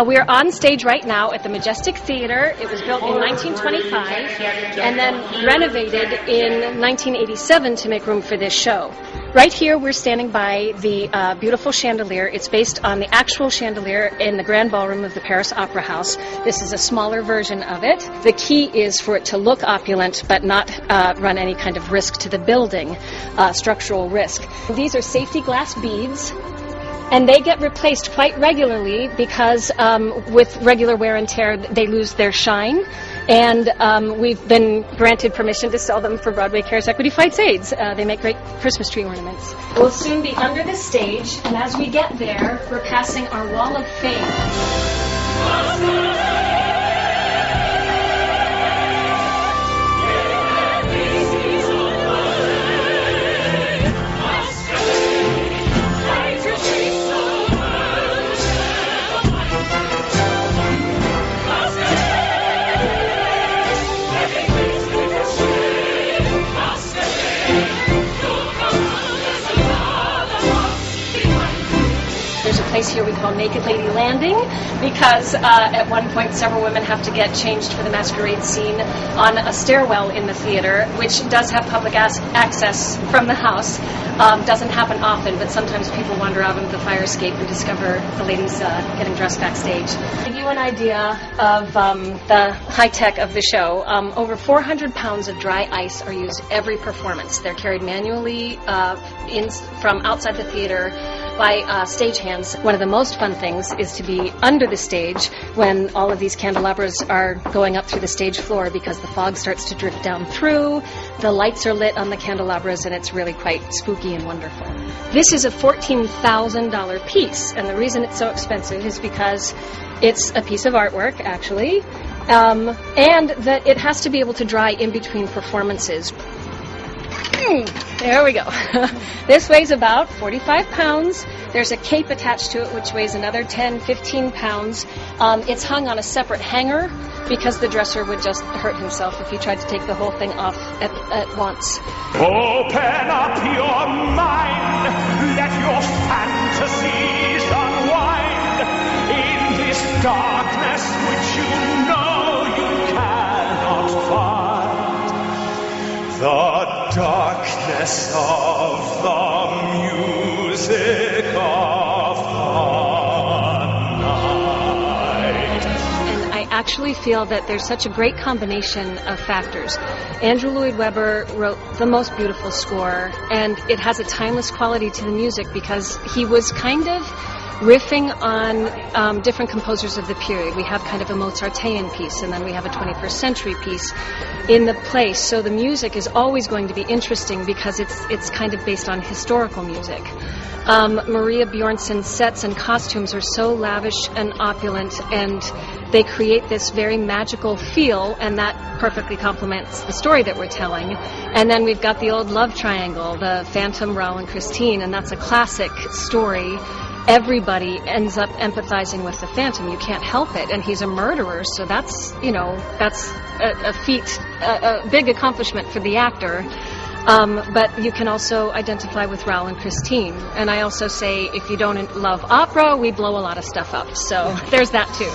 We're on stage right now at the Majestic Theater. It was built in 1925 and then renovated in 1987 to make room for this show. Right here we're standing by the beautiful chandelier. It's based on the actual chandelier in the Grand Ballroom of the Paris Opera House. This is a smaller version of it. The key is for it to look opulent but not run any kind of risk to the building, structural risk. These are safety glass beads. And they get replaced quite regularly because with regular wear and tear, they lose their shine. And we've been granted permission to sell them for Broadway Cares Equity Fights AIDS. They make great Christmas tree ornaments. We'll soon be under the stage, and as we get there, we're passing our Wall of Fame. Place here we call Naked Lady Landing because at one point several women have to get changed for the masquerade scene on a stairwell in the theater, which does have public access from the house. Doesn't happen often, but sometimes people wander out into the fire escape and discover the ladies getting dressed backstage. To give you an idea of the high tech of the show, over 400 pounds of dry ice are used every performance. They're carried manually from outside the theater by stagehands. One of the most fun things is to be under the stage when all of these candelabras are going up through the stage floor because the fog starts to drift down through, the lights are lit on the candelabras, and it's really quite spooky and wonderful. This is a $14,000 piece, and the reason it's so expensive is because it's a piece of artwork, actually, and that it has to be able to dry in between performances. There we go. This weighs about 45 pounds. There's a cape attached to it which weighs another 10, 15 pounds. It's hung on a separate hanger because the dresser would just hurt himself if he tried to take the whole thing off at once. Open up your mind, let your fantasies unwind in this darkness which you know you cannot find. The darkness of the music of the night. And I actually feel that there's such a great combination of factors. Andrew Lloyd Webber wrote the most beautiful score, and it has a timeless quality to the music because he was kind of riffing on different composers of the period. We have kind of a Mozartian piece, and then we have a 21st century piece in the place. So the music is always going to be interesting because it's kind of based on historical music. Maria Bjornsson's sets and costumes are so lavish and opulent, and they create this very magical feel, and that perfectly complements the story that we're telling. And then we've got the old love triangle, the Phantom, Raoul, and Christine, and that's a classic story. Everybody ends up empathizing with the Phantom. You can't help it, and he's a murderer, so that's a feat, a big accomplishment for the actor. But you can also identify with Raoul and Christine. And I also say, if you don't love opera, we blow a lot of stuff up. So there's that too.